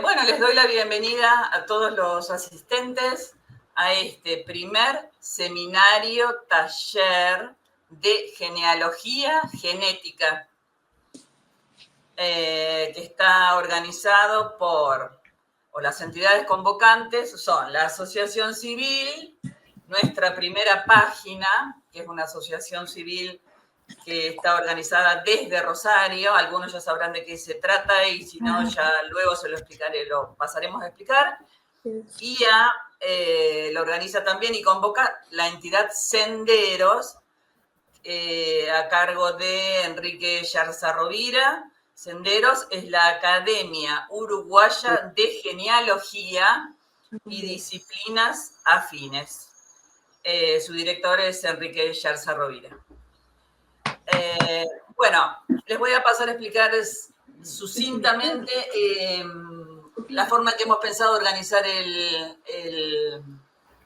Bueno, les doy la bienvenida a todos los asistentes a este primer seminario taller de genealogía genética, que está organizado por, o las entidades convocantes son la Asociación Civil, nuestra primera página, que es una asociación civil que está organizada desde Rosario. Algunos ya sabrán de qué se trata y si no, ya luego se lo explicaré, lo pasaremos a explicar. Y lo organiza también y convoca la entidad Senderos, a cargo de Enrique Yarza Rovira. Senderos es la Academia Uruguaya de Genealogía y Disciplinas Afines. Su director es Enrique Yarza Rovira. Bueno, les voy a pasar a explicar sucintamente la forma que hemos pensado organizar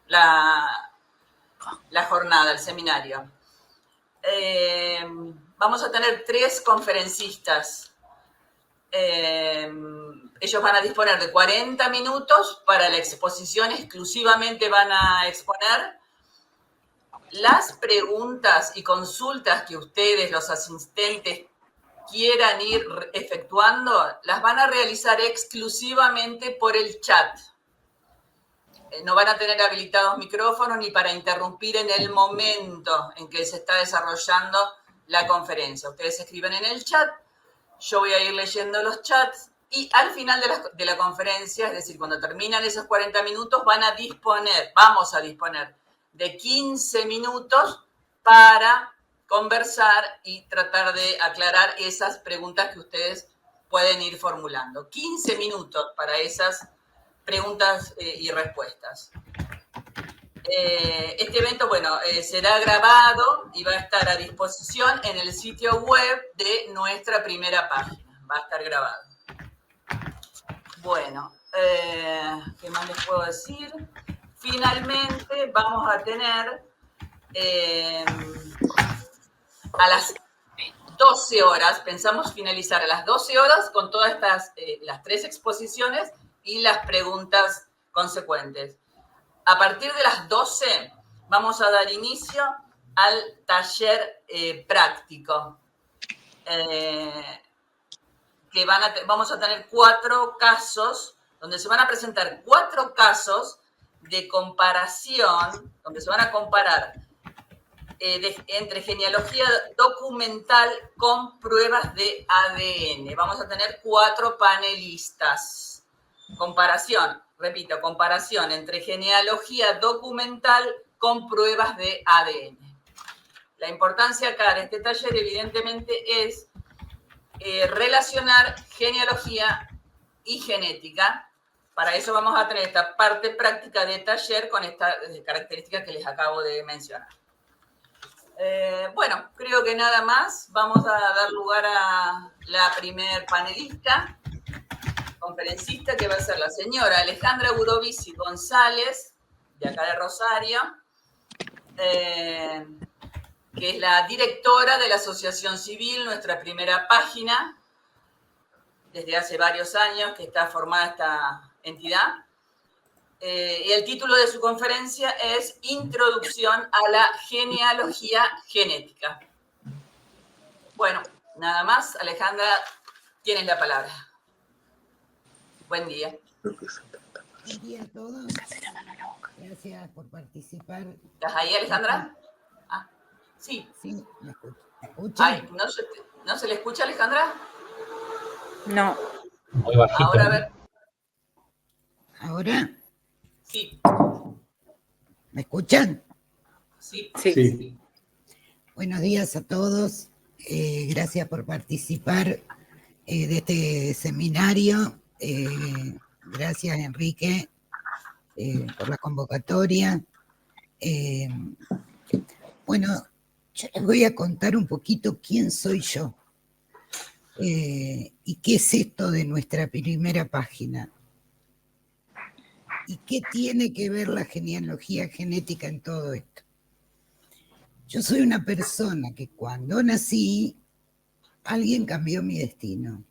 la jornada, el seminario. Vamos a tener 3 conferencistas. Ellos van a disponer de 40 minutos para la exposición, exclusivamente van a exponer. Las preguntas y consultas que ustedes, los asistentes, quieran ir efectuando, las van a realizar exclusivamente por el chat. No van a tener habilitados micrófonos ni para interrumpir en el momento en que se está desarrollando la conferencia. Ustedes escriben en el chat, yo voy a ir leyendo los chats y al final de la conferencia, es decir, cuando terminan esos 40 minutos, vamos a disponer de 15 minutos para conversar y tratar de aclarar esas preguntas que ustedes pueden ir formulando. 15 minutos para esas preguntas y respuestas. Este evento, bueno, será grabado y va a estar a disposición en el sitio web de nuestra primera página. Va a estar grabado. Bueno, ¿qué más les puedo decir? Finalmente vamos a tener a las 12 horas, pensamos finalizar a las 12 horas con todas estas, las 3 exposiciones y las preguntas consecuentes. A partir de las 12 vamos a dar inicio al taller práctico, que vamos a tener 4 casos, donde se van a presentar 4 casos de comparación, donde se van a comparar entre genealogía documental con pruebas de ADN. Vamos a tener 4 panelistas. Repito, comparación entre genealogía documental con pruebas de ADN. La importancia acá de este taller, evidentemente, es relacionar genealogía y genética. Para eso vamos a tener esta parte práctica de taller con estas características que les acabo de mencionar. Bueno, creo que nada más. Vamos a dar lugar a la primer panelista, conferencista, que va a ser la señora Alejandra Budovici González, de acá de Rosario, que es la directora de la Asociación Civil, nuestra primera página, desde hace varios años que está formada esta entidad. Y el título de su conferencia es Introducción a la genealogía genética. Bueno, nada más. Alejandra, tienes la palabra. Buen día. Buen día a todos. Gracias por participar. ¿Estás ahí, Alejandra? Ah, sí. Sí, ¿me escuchan? Ay, ¿no se le escucha, Alejandra? No. Ahora, a ver. ¿Ahora? Sí. ¿Me escuchan? Sí. Sí. Buenos días a todos. Gracias por participar de este seminario. Gracias, Enrique, por la convocatoria. Bueno, yo les voy a contar un poquito quién soy yo y qué es esto de nuestra primera página. ¿Y qué tiene que ver la genealogía genética en todo esto? Yo soy una persona que cuando nací, alguien cambió mi destino.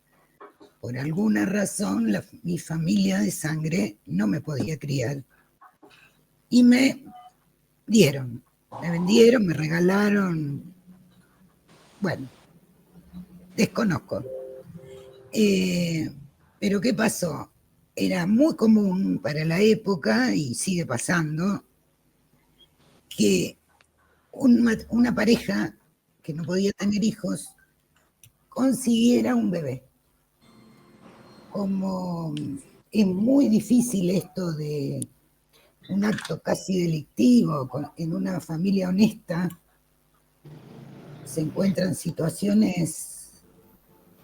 por alguna razón, mi familia de sangre no me podía criar. Y me vendieron, me regalaron, bueno, desconozco. Pero ¿qué pasó? Era muy común para la época, y sigue pasando, que una pareja que no podía tener hijos consiguiera un bebé. Como es muy difícil esto de un acto casi delictivo en una familia honesta, se encuentran situaciones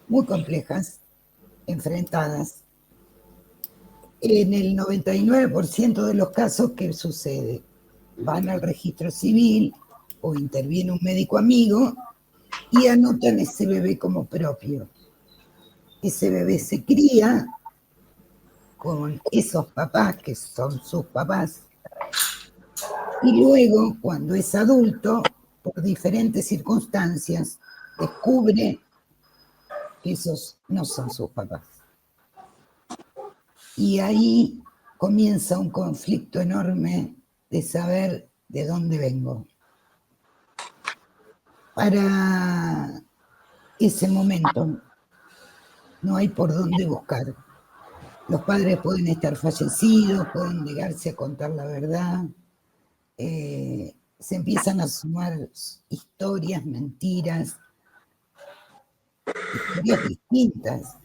muy complejas, enfrentadas. En el 99% de los casos, ¿qué sucede? Van al registro civil o interviene un médico amigo y anotan ese bebé como propio. Ese bebé se cría con esos papás que son sus papás, y luego, cuando es adulto, por diferentes circunstancias, descubre que esos no son sus papás. Y ahí comienza un conflicto enorme de saber de dónde vengo. Para ese momento no hay por dónde buscar. Los padres pueden estar fallecidos, pueden negarse a contar la verdad. Se empiezan a sumar historias, mentiras, historias distintas.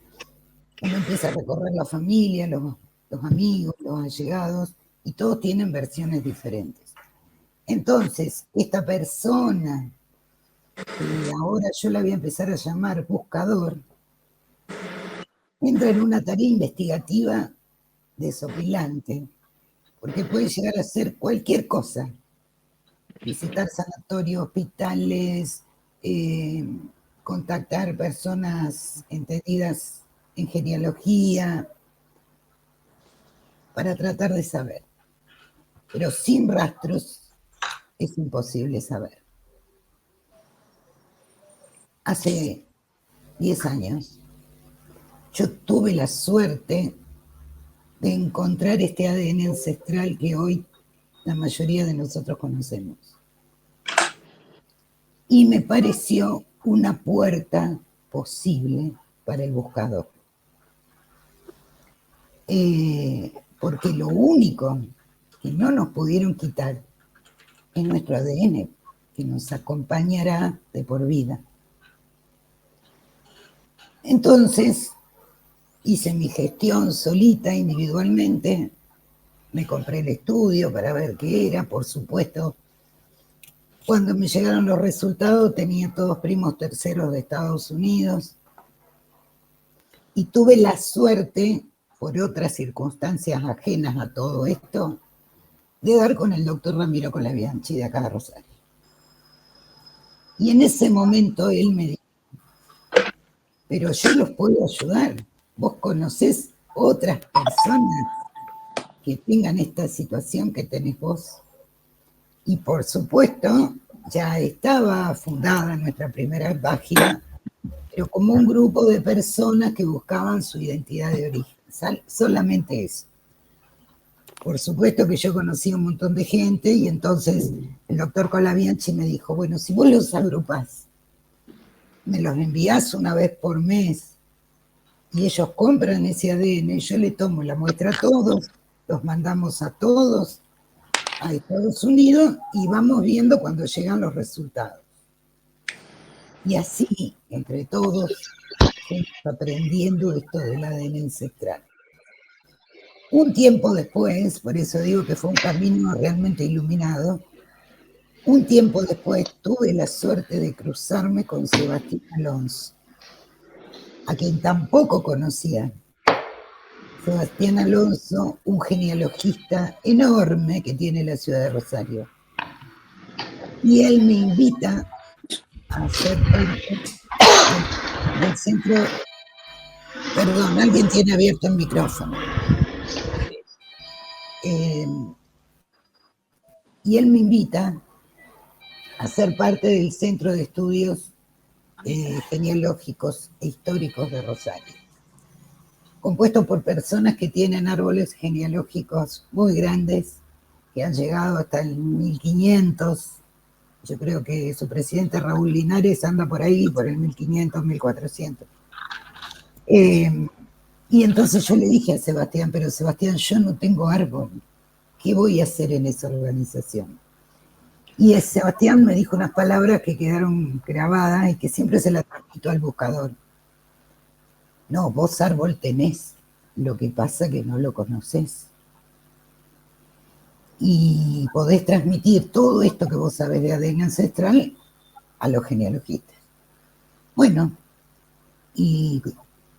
Uno empieza a recorrer la familia, los amigos, los allegados, y todos tienen versiones diferentes. Entonces, esta persona, que ahora yo la voy a empezar a llamar buscador, entra en una tarea investigativa desopilante, porque puede llegar a hacer cualquier cosa: visitar sanatorios, hospitales, contactar personas entendidas en genealogía, para tratar de saber. Pero sin rastros es imposible saber. Hace 10 años yo tuve la suerte de encontrar este ADN ancestral que hoy la mayoría de nosotros conocemos. Y me pareció una puerta posible para el buscador. Porque lo único que no nos pudieron quitar es nuestro ADN, que nos acompañará de por vida. Entonces, hice mi gestión solita, individualmente. Me compré el estudio para ver qué era. Por supuesto, cuando me llegaron los resultados, tenía todos primos terceros de Estados Unidos. Y tuve la suerte, por otras circunstancias ajenas a todo esto, de dar con el doctor Ramiro Colabianchi, de acá de Rosario. Y en ese momento él me dijo: pero yo los puedo ayudar. Vos conocés otras personas que tengan esta situación que tenés vos. Y por supuesto, ya estaba fundada nuestra primera página, pero como un grupo de personas que buscaban su identidad de origen. Solamente eso. Por supuesto que yo conocí un montón de gente, y entonces el doctor Colabianchi me dijo: bueno, si vos los agrupás, me los enviás una vez por mes, y ellos compran ese ADN, yo le tomo la muestra a todos, los mandamos a todos a Estados Unidos, y vamos viendo cuando llegan los resultados. Y así, entre todos, fuimos aprendiendo esto del ADN ancestral. Un tiempo después, por eso digo que fue un camino realmente iluminado, un tiempo después tuve la suerte de cruzarme con Sebastián Alonso, a quien tampoco conocía. Sebastián Alonso, un genealogista enorme que tiene la ciudad de Rosario. Y él me invita a ser parte del centro. Perdón, alguien tiene abierto el micrófono. Y él me invita a ser parte del Centro de Estudios Genealógicos e Históricos de Rosario. compuesto por personas que tienen árboles genealógicos muy grandes, que han llegado hasta el 1500. Yo creo que su presidente Raúl Linares anda por ahí, por el 1500, 1400. Y entonces yo le dije a Sebastián, pero Sebastián, yo no tengo árbol, ¿qué voy a hacer en esa organización? Y Sebastián me dijo unas palabras que quedaron grabadas y que siempre se las transmito al buscador. No, vos árbol tenés, lo que pasa que no lo conocés. Y podés transmitir todo esto que vos sabés de ADN ancestral a los genealogistas. Bueno, y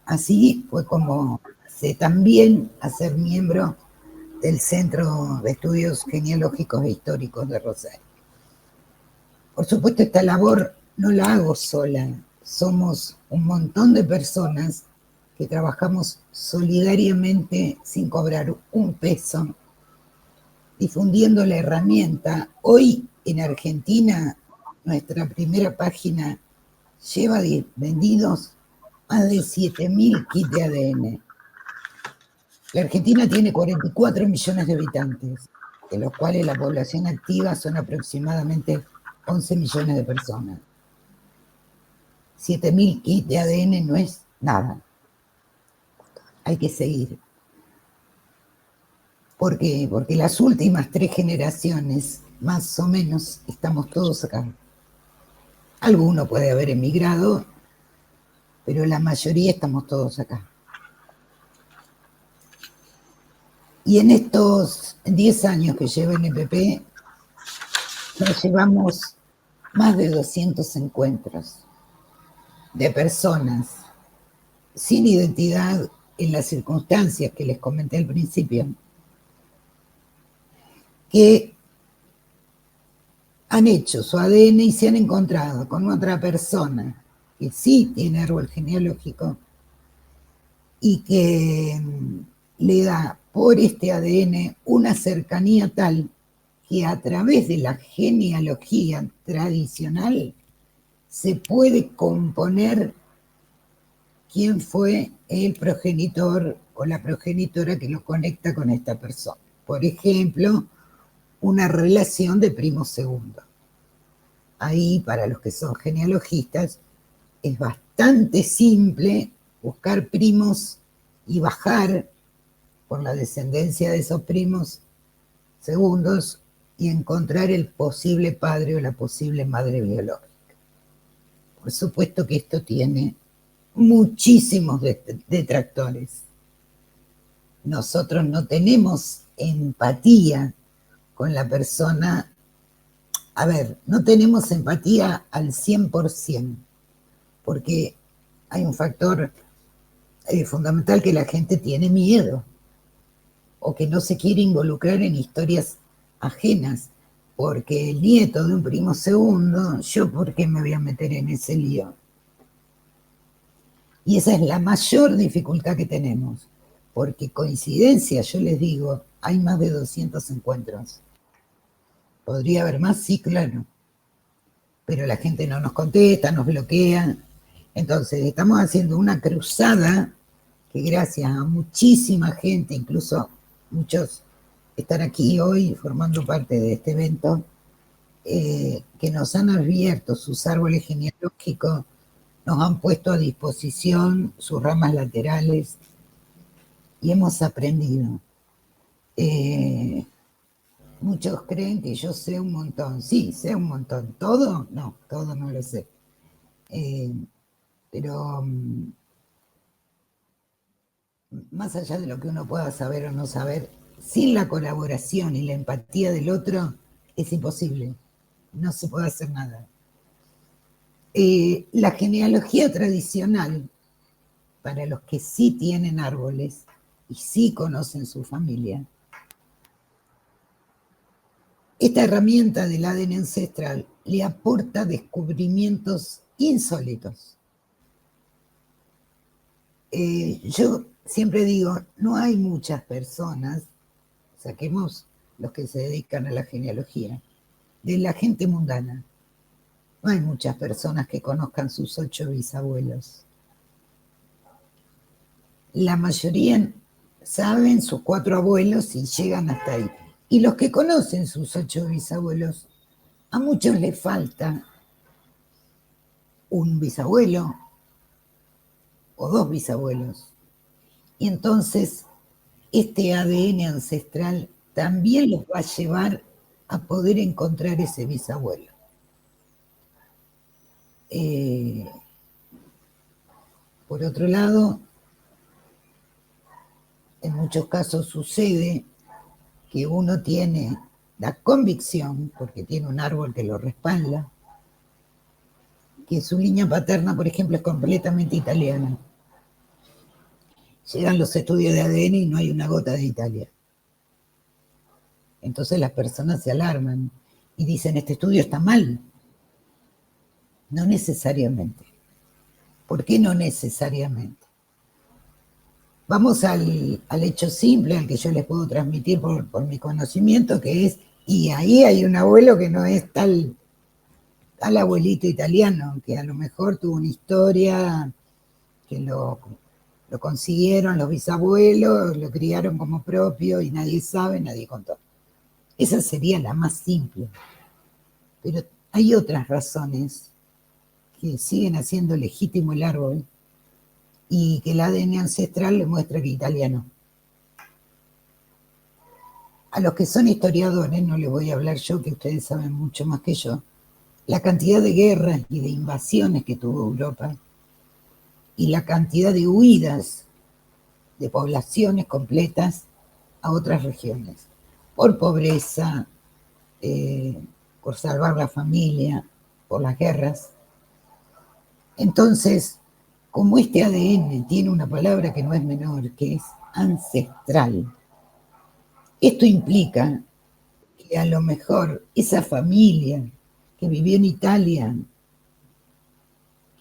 así fue como sé también a ser miembro del Centro de Estudios Genealógicos e Históricos de Rosario. Por supuesto, esta labor no la hago sola. Somos un montón de personas que trabajamos solidariamente sin cobrar un peso, difundiendo la herramienta. Hoy en Argentina, nuestra primera página lleva vendidos más de 7.000 kits de ADN. La Argentina tiene 44 millones de habitantes, de los cuales la población activa son aproximadamente 11 millones de personas. 7.000 kits de ADN no es nada. Hay que seguir. ¿Por qué? Porque las últimas 3 generaciones, más o menos, estamos todos acá. Alguno puede haber emigrado, pero la mayoría estamos todos acá. Y en estos 10 años que lleva NPP, nos llevamos más de 200 encuentros de personas sin identidad en las circunstancias que les comenté al principio, que han hecho su ADN y se han encontrado con otra persona que sí tiene árbol genealógico y que le da por este ADN una cercanía tal que a través de la genealogía tradicional se puede componer quién fue el progenitor o la progenitora que lo conecta con esta persona. Por ejemplo, una relación de primo segundo. Ahí, para los que son genealogistas, es bastante simple buscar primos y bajar por la descendencia de esos primos segundos y encontrar el posible padre o la posible madre biológica. Por supuesto que esto tiene muchísimos detractores. Nosotros no tenemos empatía con la persona. A ver, no tenemos empatía al 100%, porque hay un factor fundamental, que la gente tiene miedo o que no se quiere involucrar en historias ajenas, porque el nieto de un primo segundo, ¿yo por qué me voy a meter en ese lío? Y esa es la mayor dificultad que tenemos, porque coincidencia, yo les digo, hay más de 200 encuentros. ¿Podría haber más? Sí, claro. Pero la gente no nos contesta, nos bloquea. Entonces, estamos haciendo una cruzada que gracias a muchísima gente, incluso muchos están aquí hoy formando parte de este evento, que nos han abierto sus árboles genealógicos, nos han puesto a disposición sus ramas laterales y hemos aprendido. Muchos creen que yo sé un montón. Sí, sé un montón. ¿Todo? No, todo no lo sé. Pero más allá de lo que uno pueda saber o no saber, sin la colaboración y la empatía del otro, es imposible. No se puede hacer nada. La genealogía tradicional, para los que sí tienen árboles y sí conocen su familia, esta herramienta del ADN ancestral le aporta descubrimientos insólitos. Yo siempre digo, no hay muchas personas, saquemos los que se dedican a la genealogía, de la gente mundana. No hay muchas personas que conozcan sus 8 bisabuelos. la mayoría saben sus 4 abuelos y llegan hasta ahí. Y los que conocen sus 8 bisabuelos, a muchos les falta un bisabuelo o 2 bisabuelos. Y entonces este ADN ancestral también los va a llevar a poder encontrar ese bisabuelo. Por otro lado, en muchos casos sucede que uno tiene la convicción, porque tiene un árbol que lo respalda, que su línea paterna, por ejemplo, es completamente italiana. Llegan los estudios de ADN y no hay una gota de Italia. Entonces las personas se alarman y dicen, este estudio está mal. No necesariamente. ¿Por qué no necesariamente? Vamos al hecho simple, al que yo les puedo transmitir por mi conocimiento, que es, y ahí hay un abuelo que no es tal abuelito italiano, que a lo mejor tuvo una historia que lo consiguieron los bisabuelos, lo criaron como propio y nadie sabe, nadie contó. Esa sería la más simple. Pero hay otras razones que siguen haciendo legítimo el árbol y que el ADN ancestral le muestra que italiano. A los que son historiadores, no les voy a hablar yo, que ustedes saben mucho más que yo, la cantidad de guerras y de invasiones que tuvo Europa y la cantidad de huidas de poblaciones completas a otras regiones, por pobreza, por salvar la familia, por las guerras. Entonces, como este ADN tiene una palabra que no es menor, que es ancestral, esto implica que a lo mejor esa familia que vivió en Italia,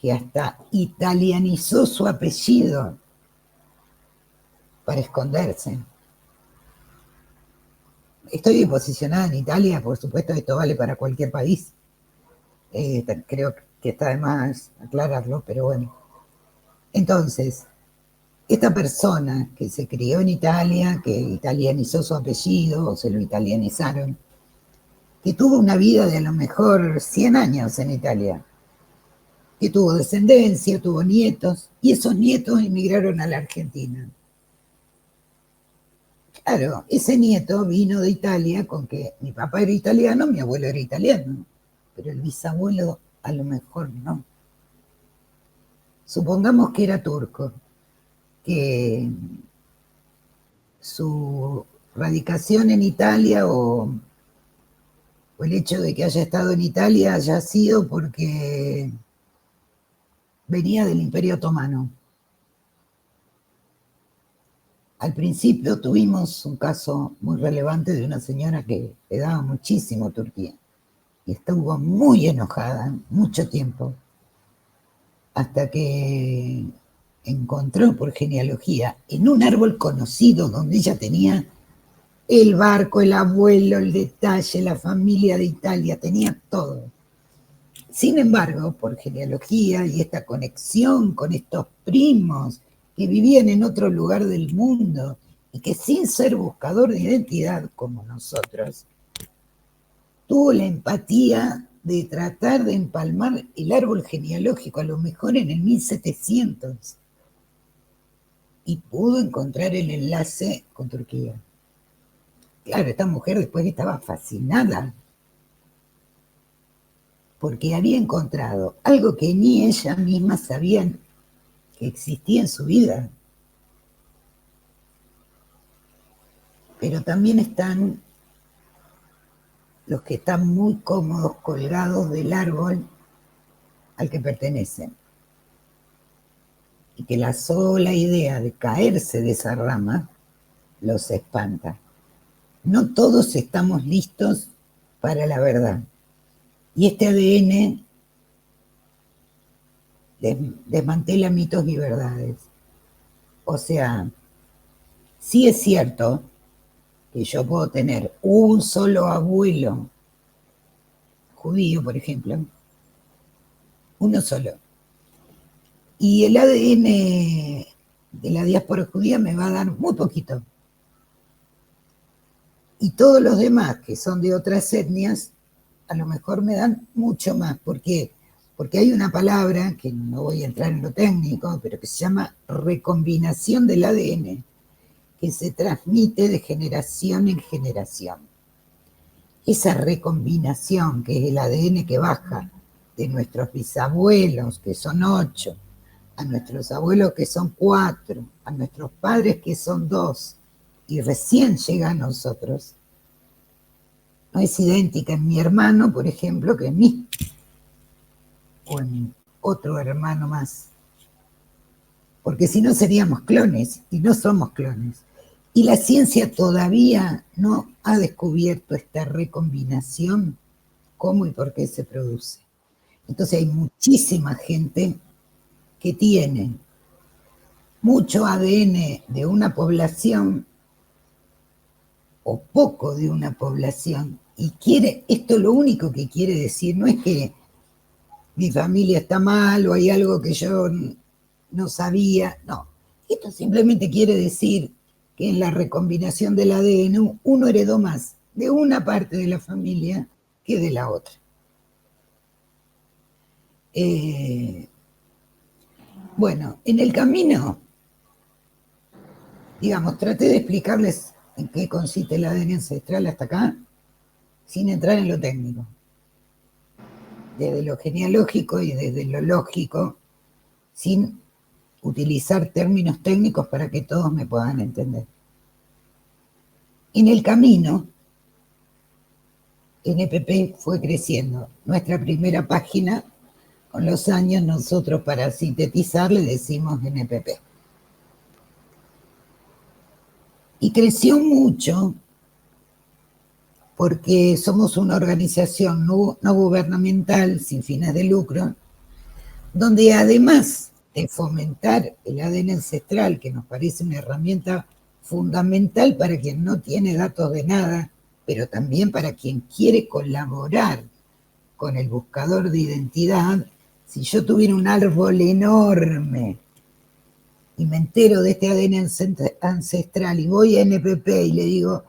que hasta italianizó su apellido para esconderse. Estoy posicionada en Italia, por supuesto, esto vale para cualquier país. Creo que está de más aclararlo, pero bueno. Entonces, esta persona que se crió en Italia, que italianizó su apellido, o se lo italianizaron, que tuvo una vida de a lo mejor 100 años en Italia, que tuvo descendencia, tuvo nietos, y esos nietos emigraron a la Argentina. Claro, ese nieto vino de Italia con que mi papá era italiano, mi abuelo era italiano, pero el bisabuelo a lo mejor no. Supongamos que era turco, que su radicación en Italia o el hecho de que haya estado en Italia haya sido porque venía del Imperio Otomano. Al principio tuvimos un caso muy relevante de una señora que le daba muchísimo a Turquía y estuvo muy enojada mucho tiempo hasta que encontró por genealogía en un árbol conocido donde ella tenía el barco, el abuelo, el detalle, la familia de Italia, tenía todo. Sin embargo, por genealogía y esta conexión con estos primos que vivían en otro lugar del mundo y que sin ser buscador de identidad como nosotros, tuvo la empatía de tratar de empalmar el árbol genealógico, a lo mejor en el 1700, y pudo encontrar el enlace con Turquía. Claro, esta mujer después estaba fascinada porque había encontrado algo que ni ella misma sabía que existía en su vida. Pero también están los que están muy cómodos colgados del árbol al que pertenecen. Y que la sola idea de caerse de esa rama los espanta. No todos estamos listos para la verdad. Y este ADN desmantela mitos y verdades. O sea, sí es cierto que yo puedo tener un solo abuelo judío, por ejemplo, uno solo. Y el ADN de la diáspora judía me va a dar muy poquito. Y todos los demás que son de otras etnias, a lo mejor me dan mucho más. ¿Por qué? Porque hay una palabra, que no voy a entrar en lo técnico, pero que se llama recombinación del ADN, que se transmite de generación en generación. Esa recombinación, que es el ADN que baja de nuestros bisabuelos, que son 8, a nuestros abuelos, que son 4, a nuestros padres, que son 2, y recién llega a nosotros, no es idéntica en mi hermano, por ejemplo, que en mí, o en otro hermano más. Porque si no seríamos clones, y no somos clones. Y la ciencia todavía no ha descubierto esta recombinación, cómo y por qué se produce. Entonces hay muchísima gente que tiene mucho ADN de una población o poco de una población y quiere, esto lo único que quiere decir no es que mi familia está mal o hay algo que yo no sabía, no. Esto simplemente quiere decir que en la recombinación del ADN uno heredó más de una parte de la familia que de la otra. Bueno, en el camino, digamos, traté de explicarles en qué consiste el ADN ancestral hasta acá, sin entrar en lo técnico. Desde lo genealógico y desde lo lógico, sin utilizar términos técnicos para que todos me puedan entender. En el camino, NPP fue creciendo. Nuestra primera página, con los años, nosotros para sintetizar le decimos NPP. Y creció mucho porque somos una organización no gubernamental, sin fines de lucro, donde además de fomentar el ADN ancestral, que nos parece una herramienta fundamental para quien no tiene datos de nada, pero también para quien quiere colaborar con el buscador de identidad. Si yo tuviera un árbol enorme y me entero de este ADN ancestral y voy a NPP y le digo,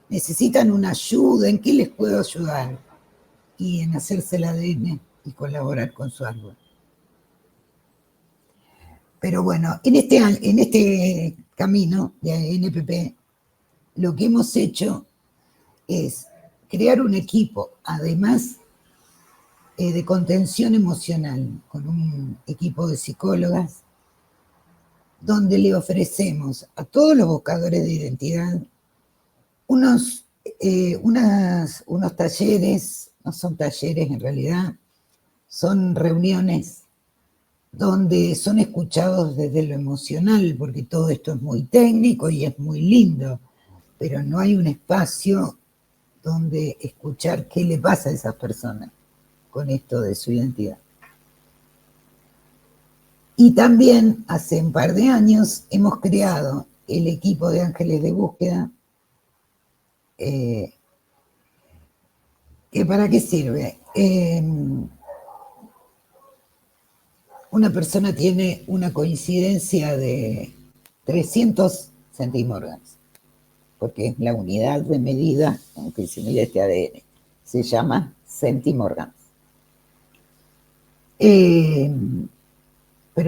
necesitan una ayuda, ¿en qué les puedo ayudar? Y en hacerse el ADN y colaborar con su árbol. Pero bueno, en este camino de NPP, lo que hemos hecho es crear un equipo, además de contención emocional, con un equipo de psicólogas, donde le ofrecemos a todos los buscadores de identidad unos talleres, no son talleres en realidad, son reuniones donde son escuchados desde lo emocional, porque todo esto es muy técnico y es muy lindo, pero no hay un espacio donde escuchar qué le pasa a esas personas con esto de su identidad. Y también hace un par de años hemos creado el equipo de ángeles de búsqueda, que ¿para qué sirve? Una persona tiene una coincidencia de 300 centimorgans, porque es la unidad de medida en que se mide este ADN. Se llama centimorgans. Pero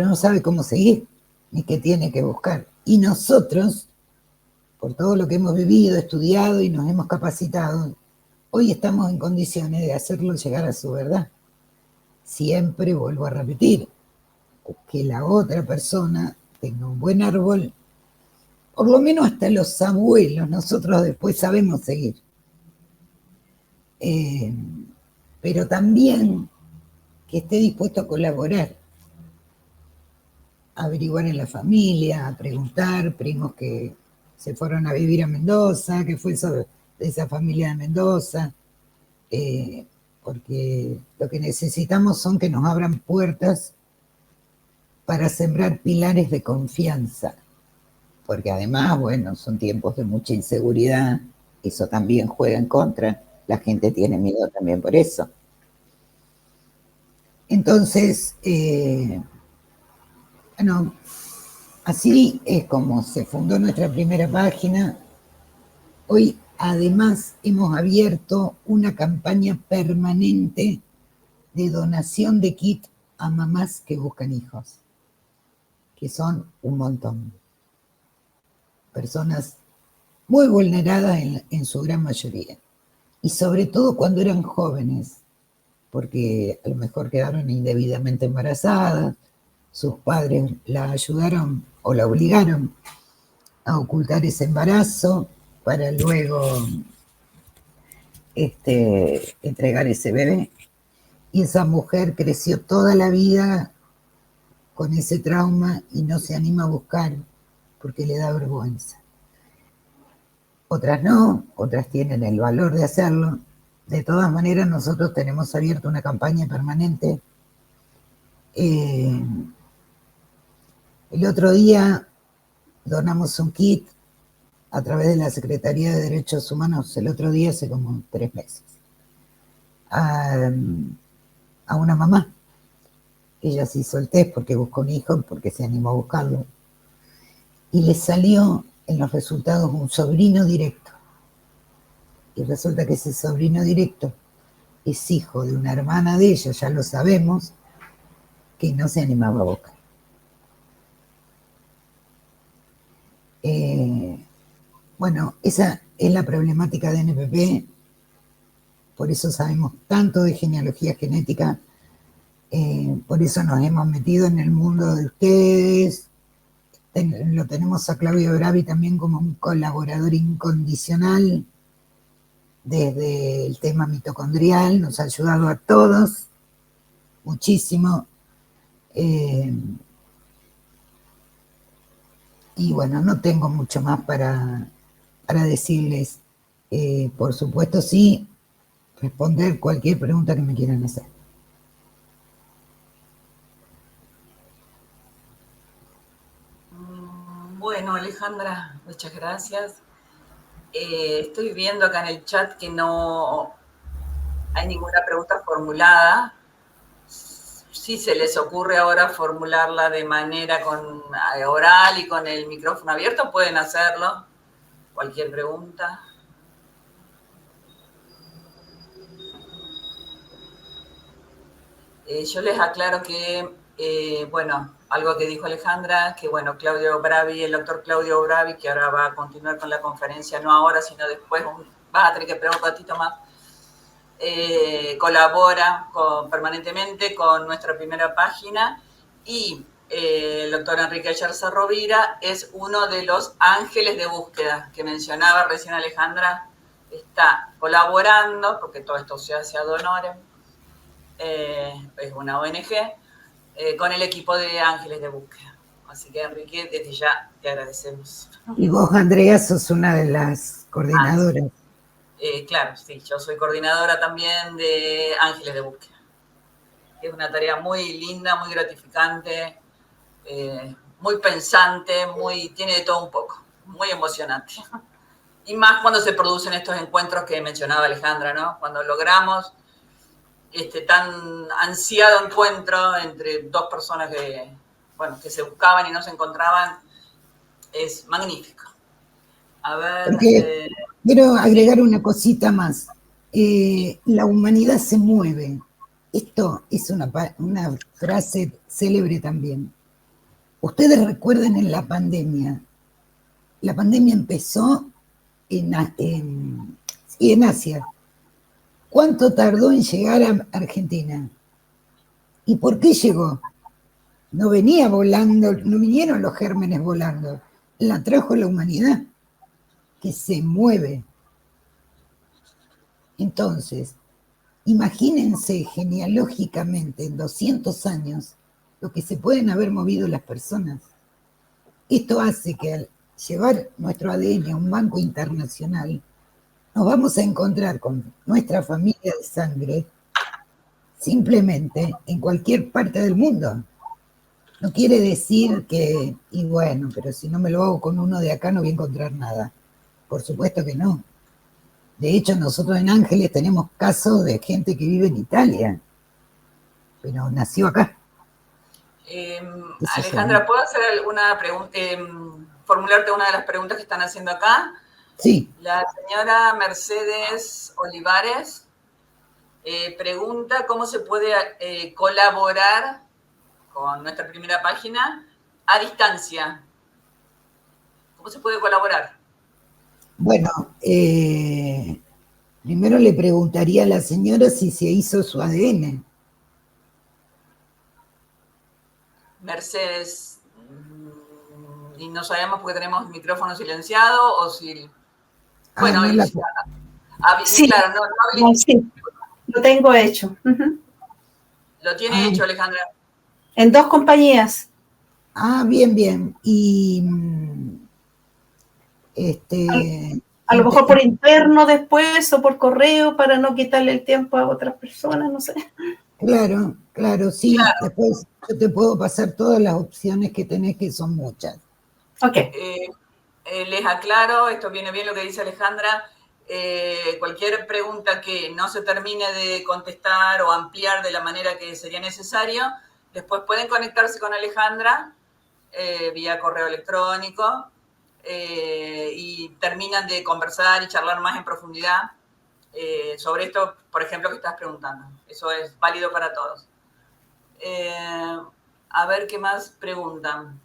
no sabe cómo seguir, ni qué tiene que buscar. Y nosotros, por todo lo que hemos vivido, estudiado y nos hemos capacitado, hoy estamos en condiciones de hacerlo llegar a su verdad. Siempre vuelvo a repetir, que la otra persona tenga un buen árbol, por lo menos hasta los abuelos, nosotros después sabemos seguir. Pero también que esté dispuesto a colaborar, a averiguar en la familia, a preguntar, primos que se fueron a vivir a Mendoza, que fue eso de esa familia de Mendoza, porque lo que necesitamos son que nos abran puertas para sembrar pilares de confianza, porque además, bueno, son tiempos de mucha inseguridad, eso también juega en contra, la gente tiene miedo también por eso. Entonces, bueno, Así es como se fundó nuestra primera página. Hoy, además, hemos abierto una campaña permanente de donación de kit a mamás que buscan hijos, que son un montón. Personas muy vulneradas en su gran mayoría. Y sobre todo cuando eran jóvenes, porque a lo mejor quedaron indebidamente embarazadas, sus padres la ayudaron o la obligaron a ocultar ese embarazo para luego entregar ese bebé. Y esa mujer creció toda la vida con ese trauma y no se anima a buscar porque le da vergüenza. Otras no, otras tienen el valor de hacerlo. De todas maneras, nosotros tenemos abierto una campaña permanente. El otro día donamos un kit a través de la Secretaría de Derechos Humanos, el otro día hace como 3 meses, a una mamá. Ella se hizo el test porque buscó un hijo, porque se animó a buscarlo. Y le salió en los resultados un sobrino directo. Y resulta que ese sobrino directo es hijo de una hermana de ella, ya lo sabemos, que no se animaba a buscar. Bueno, esa es la problemática de NPP, por eso sabemos tanto de genealogía genética, por eso nos hemos metido en el mundo de ustedes. Lo tenemos a Claudio Bravi también como un colaborador incondicional desde el tema mitocondrial, nos ha ayudado a todos muchísimo. Y bueno, no tengo mucho más para decirles. Por supuesto, sí, responder cualquier pregunta que me quieran hacer. Bueno, Alejandra, muchas gracias. Estoy viendo acá en el chat que no hay ninguna pregunta formulada. Si se les ocurre ahora formularla de manera oral y con el micrófono abierto, pueden hacerlo. Cualquier pregunta. Yo les aclaro que, bueno, algo que dijo Alejandra, que bueno, Claudio Bravi, el doctor Claudio Bravi, que ahora va a continuar con la conferencia, no ahora, sino después, vas a tener que preguntar un ratito más, colabora permanentemente con nuestra primera página y el doctor Enrique Ayarza Rovira es uno de los ángeles de búsqueda que mencionaba recién Alejandra, está colaborando, porque todo esto se hace ad honorem, es una ONG, con el equipo de ángeles de búsqueda. Así que Enrique, desde ya te agradecemos. Y vos, Andrea, sos una de las coordinadoras. Claro, sí, yo soy coordinadora también de Ángeles de Búsqueda. Es una tarea muy linda, muy gratificante, muy pensante, tiene de todo un poco, muy emocionante. Y más cuando se producen estos encuentros que mencionaba Alejandra, ¿no? Cuando logramos este tan ansiado encuentro entre dos personas que se buscaban y no se encontraban, es magnífico. A ver... quiero agregar una cosita más. La humanidad se mueve. Esto es una frase célebre también. Ustedes recuerden en la pandemia. La pandemia empezó en Asia. ¿Cuánto tardó en llegar a Argentina? ¿Y por qué llegó? No venía volando, no vinieron los gérmenes volando. La trajo la humanidad, que se mueve. Entonces, imagínense genealógicamente en 200 años lo que se pueden haber movido las personas. Esto hace que al llevar nuestro ADN a un banco internacional, nos vamos a encontrar con nuestra familia de sangre simplemente en cualquier parte del mundo. No quiere decir que, y bueno, pero si no me lo hago con uno de acá no voy a encontrar nada. Por supuesto que no. De hecho, nosotros en Ángeles tenemos casos de gente que vive en Italia, pero nació acá. Alejandra, ¿puedo hacer alguna pregunta? Formularte una de las preguntas que están haciendo acá. Sí. La señora Mercedes Olivares pregunta cómo se puede colaborar con nuestra primera página a distancia. ¿Cómo se puede colaborar? Bueno, primero le preguntaría a la señora si se hizo su ADN. Mercedes, y no sabemos porque tenemos micrófono silenciado o si... Bueno, no la... Sí, claro, no, sí, lo tengo hecho. Lo tiene hecho, Alejandra. En 2 compañías. Bien, bien. Y a lo mejor por interno después o por correo para no quitarle el tiempo a otras personas, no sé. Claro, sí. Claro. Después yo te puedo pasar todas las opciones que tenés, que son muchas. Ok. Les aclaro, esto viene bien lo que dice Alejandra. Cualquier pregunta que no se termine de contestar o ampliar de la manera que sería necesario, después pueden conectarse con Alejandra vía correo electrónico y terminan de conversar y charlar más en profundidad sobre esto, por ejemplo, que estás preguntando. Eso es válido para todos. A ver qué más preguntan.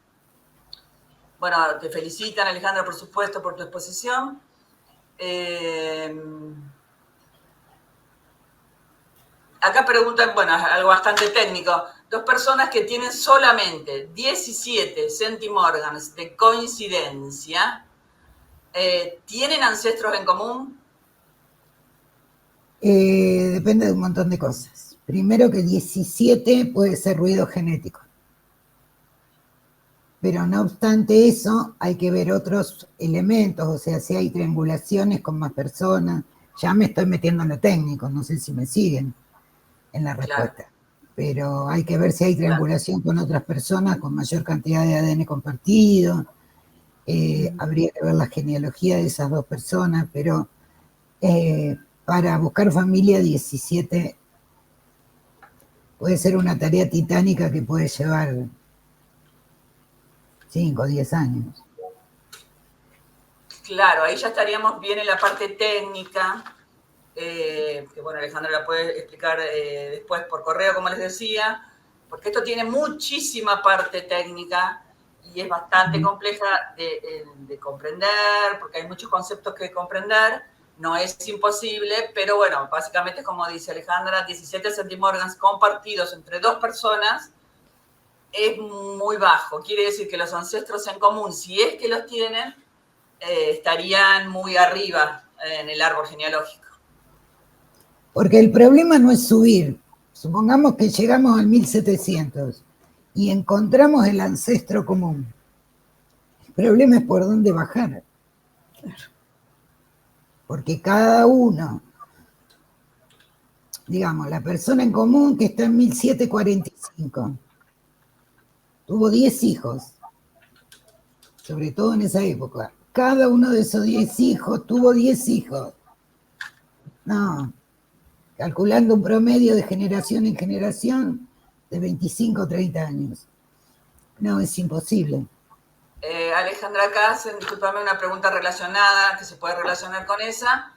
Bueno, te felicitan, Alejandra, por supuesto, por tu exposición. Acá preguntan, bueno, algo bastante técnico. 2 personas que tienen solamente 17 centimorgans de coincidencia, ¿tienen ancestros en común? Depende de un montón de cosas. Primero que 17 puede ser ruido genético. Pero no obstante eso, hay que ver otros elementos, o sea, si hay triangulaciones con más personas. Ya me estoy metiendo en lo técnico, no sé si me siguen en la respuesta. Claro. Pero hay que ver si hay triangulación con otras personas con mayor cantidad de ADN compartido. Habría que ver la genealogía de esas 2 personas, pero para buscar familia 17 puede ser una tarea titánica que puede llevar 5 o 10 años. Claro, ahí ya estaríamos bien en la parte técnica, que bueno, Alejandra la puede explicar después por correo, como les decía, porque esto tiene muchísima parte técnica y es bastante compleja de comprender, porque hay muchos conceptos que comprender, no es imposible, pero bueno, básicamente como dice Alejandra, 17 centimorgans compartidos entre 2 personas es muy bajo, quiere decir que los ancestros en común, si es que los tienen, estarían muy arriba en el árbol genealógico. Porque el problema no es subir. Supongamos que llegamos al 1700 y encontramos el ancestro común. El problema es por dónde bajar. Porque cada uno, digamos, la persona en común que está en 1745, tuvo 10 hijos, sobre todo en esa época. Cada uno de esos 10 hijos tuvo 10 hijos. No, calculando un promedio de generación en generación de 25 o 30 años. No, es imposible. Alejandra, acá hacen, discúlpame, una pregunta relacionada, que se puede relacionar con esa.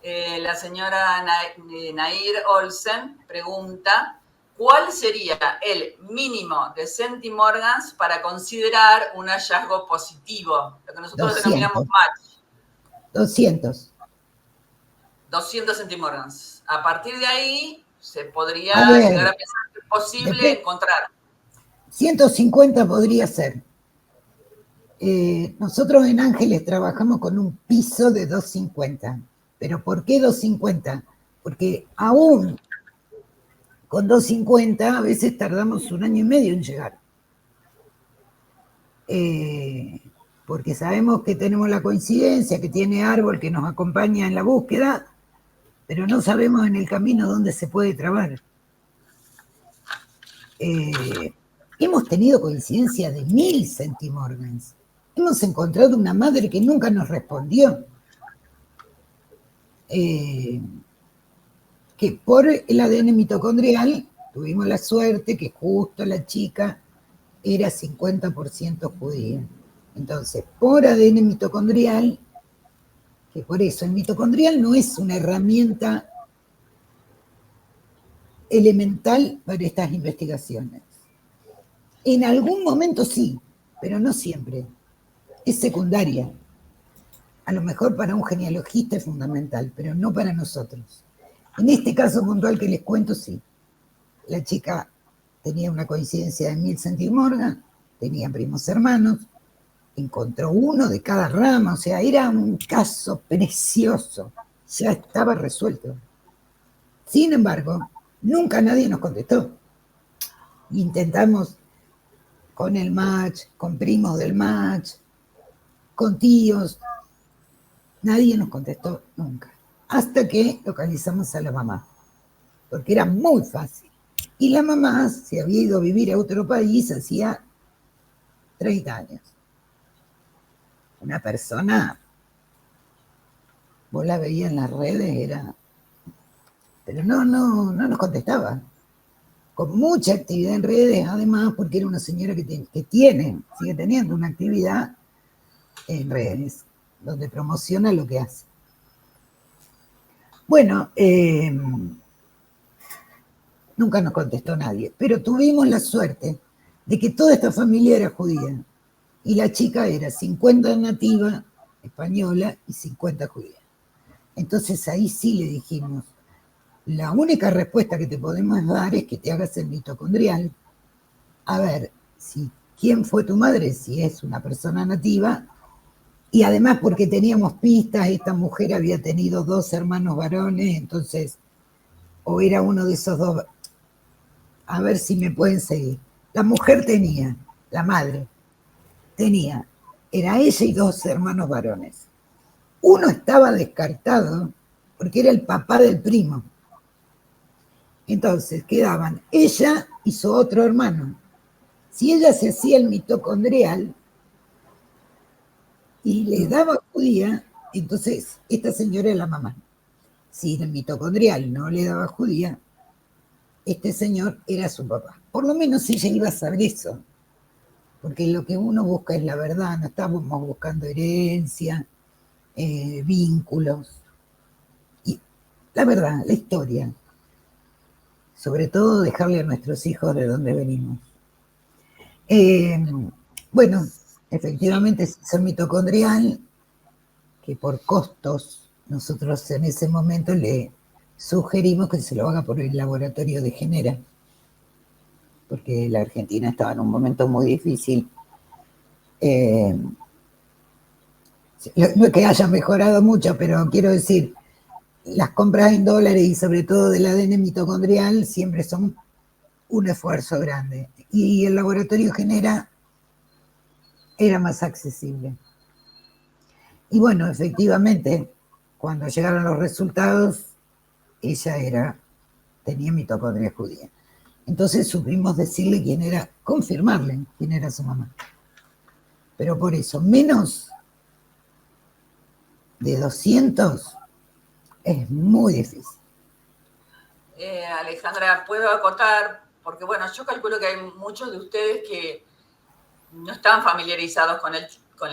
La señora Nair Olsen pregunta, ¿cuál sería el mínimo de centimorgans para considerar un hallazgo positivo? Lo que nosotros 200. denominamos match. 200. 200 centimorgans. A partir de ahí se podría llegar a pensar que es posible encontrar. 150 podría ser. Nosotros en Ángeles trabajamos con un piso de 250. ¿Pero por qué 250? Porque aún con 250 a veces tardamos 1 año y medio en llegar. Porque sabemos que tenemos la coincidencia, que tiene árbol que nos acompaña en la búsqueda, pero no sabemos en el camino dónde se puede trabar. Hemos tenido coincidencia de 1000 centimorgans. Hemos encontrado una madre que nunca nos respondió. Que por el ADN mitocondrial tuvimos la suerte que justo la chica era 50% judía. Entonces, por ADN mitocondrial, que por eso el mitocondrial no es una herramienta elemental para estas investigaciones. En algún momento sí, pero no siempre. Es secundaria. A lo mejor para un genealogista es fundamental, pero no para nosotros. En este caso puntual que les cuento, sí. La chica tenía una coincidencia de 1000 centimorgan, tenía primos hermanos, encontró uno de cada rama, o sea, era un caso precioso, ya estaba resuelto. Sin embargo, nunca nadie nos contestó. Intentamos con el match, con primos del match, con tíos, nadie nos contestó nunca, hasta que localizamos a la mamá, porque era muy fácil. Y la mamá se había ido a vivir a otro país hacía 30 años. Una persona, vos la veías en las redes, era... Pero no nos contestaba. Con mucha actividad en redes, además, porque era una señora que sigue teniendo una actividad en redes, donde promociona lo que hace. Bueno, nunca nos contestó nadie, pero tuvimos la suerte de que toda esta familia era judía, y la chica era 50 nativa española y 50 judía. Entonces ahí sí le dijimos, la única respuesta que te podemos dar es que te hagas el mitocondrial, a ver quién fue tu madre, si es una persona nativa, y además porque teníamos pistas, esta mujer había tenido 2 hermanos varones, entonces, o era uno de esos 2, a ver si me pueden seguir. La mujer tenía, la madre, era ella y 2 hermanos varones. Uno estaba descartado porque era el papá del primo. Entonces quedaban ella y su otro hermano. Si ella se hacía el mitocondrial y le daba judía, entonces esta señora es la mamá. Si el mitocondrial no le daba judía, este señor era su papá. Por lo menos ella iba a saber eso, porque lo que uno busca es la verdad, no estábamos buscando herencia, vínculos, y la verdad, la historia. Sobre todo dejarle a nuestros hijos de dónde venimos. Bueno, efectivamente es el mitocondrial, que por costos nosotros en ese momento le sugerimos que se lo haga por el laboratorio de Genera, porque la Argentina estaba en un momento muy difícil. No es que haya mejorado mucho, pero quiero decir, las compras en dólares y sobre todo del ADN mitocondrial siempre son un esfuerzo grande. Y el laboratorio Genera era más accesible. Y bueno, efectivamente, cuando llegaron los resultados, ella tenía mitocondria judía. Entonces supimos decirle quién era, confirmarle quién era su mamá. Pero por eso, menos de 200 es muy difícil. Alejandra, ¿puedo acotar? Porque bueno, yo calculo que hay muchos de ustedes que no están familiarizados con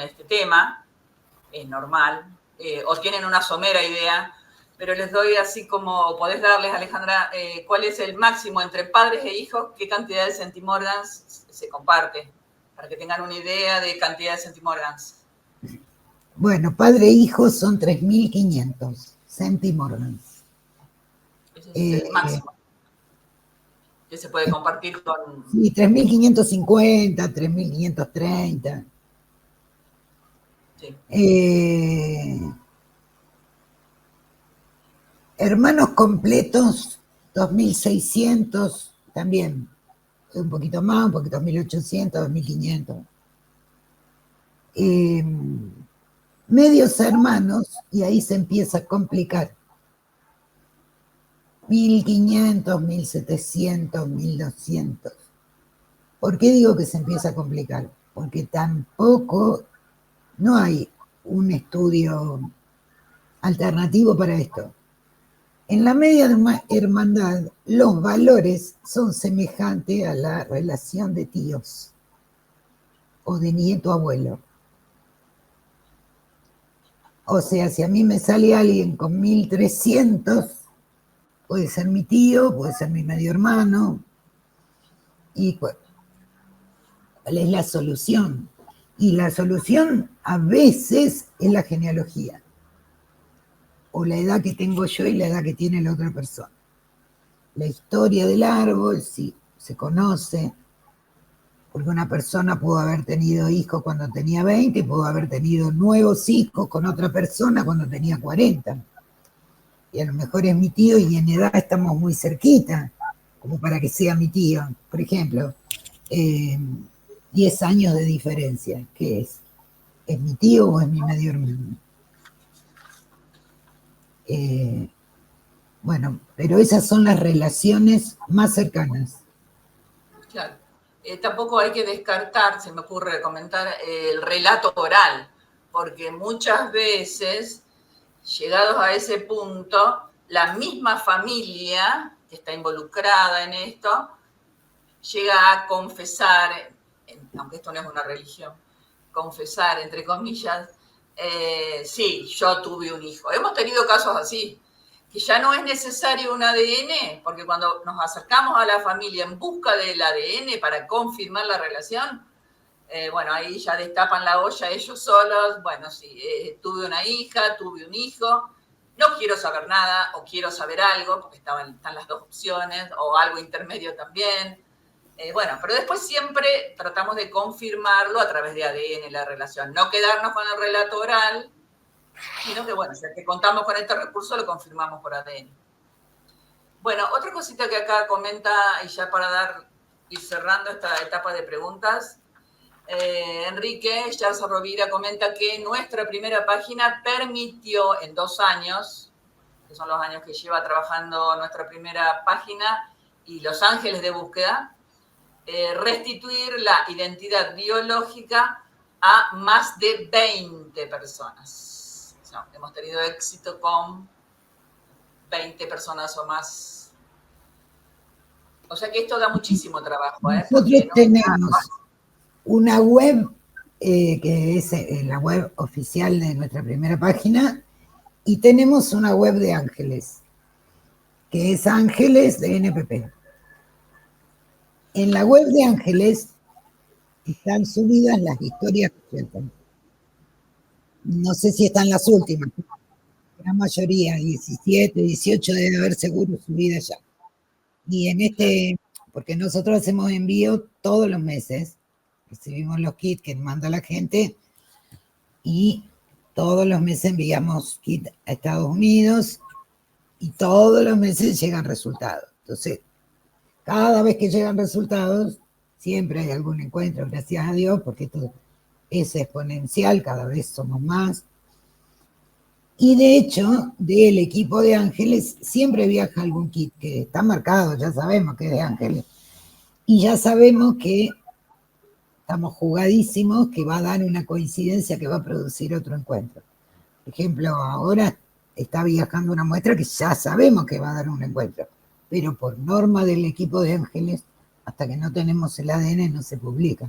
este tema, es normal, o tienen una somera idea, pero les doy así como podés darles, Alejandra, cuál es el máximo entre padres e hijos, qué cantidad de centimorgans se comparte, para que tengan una idea de cantidad de centimorgans. Bueno, padre e hijo son 3.500 centimorgans. Ese es el máximo que se puede compartir con... Sí, 3.550, 3.530. Sí. Hermanos completos, 2.600 también. Un poquito más, un poquito 1.800, 2.500. Medios hermanos, y ahí se empieza a complicar. 1.500, 1.700, 1.200. ¿Por qué digo que se empieza a complicar? Porque tampoco no hay un estudio alternativo para esto. En la media hermandad, los valores son semejantes a la relación de tíos. o de nieto abuelo. O sea, si a mí me sale alguien con 1300, puede ser mi tío, puede ser mi medio hermano. ¿Y cuál es la solución? Y la solución a veces es la genealogía, o la edad que tengo yo y la edad que tiene la otra persona. La historia del árbol, sí, se conoce, porque una persona pudo haber tenido hijos cuando tenía 20 y pudo haber tenido nuevos hijos con otra persona cuando tenía 40. Y a lo mejor es mi tío y en edad estamos muy cerquita, como para que sea mi tío. Por ejemplo, 10 años de diferencia. ¿Qué es? ¿Es mi tío o es mi medio hermano? Bueno, pero esas son las relaciones más cercanas. Claro. Tampoco hay que descartar, se me ocurre comentar, el relato oral, porque muchas veces, llegados a ese punto, la misma familia que está involucrada en esto llega a confesar, aunque esto no es una religión, confesar, entre comillas, sí, yo tuve un hijo. Hemos tenido casos así, que ya no es necesario un ADN, porque cuando nos acercamos a la familia en busca del ADN para confirmar la relación, bueno, ahí ya destapan la olla ellos solos, bueno, sí, tuve una hija, tuve un hijo, no quiero saber nada o quiero saber algo, porque están las dos opciones, o algo intermedio también. Bueno, pero después siempre tratamos de confirmarlo a través de ADN la relación, no quedarnos con el relato oral, sino que, bueno, ya que contamos con este recurso, lo confirmamos por ADN. Bueno, otra cosita que acá comenta, y ya para ir cerrando esta etapa de preguntas, Enrique Yarza Rovira comenta que nuestra primera página permitió en 2 años, que son los años que lleva trabajando nuestra primera página y los ángeles de búsqueda, restituir la identidad biológica a más de 20 personas. O sea, hemos tenido éxito con 20 personas o más. O sea que esto da muchísimo trabajo. Nosotros tenemos una web, que es la web oficial de nuestra primera página, y tenemos una web de ángeles, que es Ángeles de NPP. En la web de Ángeles están subidas las historias que cuentan. No sé si están las últimas, la mayoría, 17, 18 debe haber seguro subidas ya. Y porque nosotros hacemos envío todos los meses, recibimos los kits que manda la gente y todos los meses enviamos kits a Estados Unidos y todos los meses llegan resultados. Entonces, cada vez que llegan resultados, siempre hay algún encuentro, gracias a Dios, porque esto es exponencial, cada vez somos más. Y de hecho, del equipo de Ángeles siempre viaja algún kit que está marcado, ya sabemos que es de Ángeles. Y ya sabemos que estamos jugadísimos, que va a dar una coincidencia que va a producir otro encuentro. Por ejemplo, ahora está viajando una muestra que ya sabemos que va a dar un encuentro, pero por norma del equipo de Ángeles, hasta que no tenemos el ADN no se publica.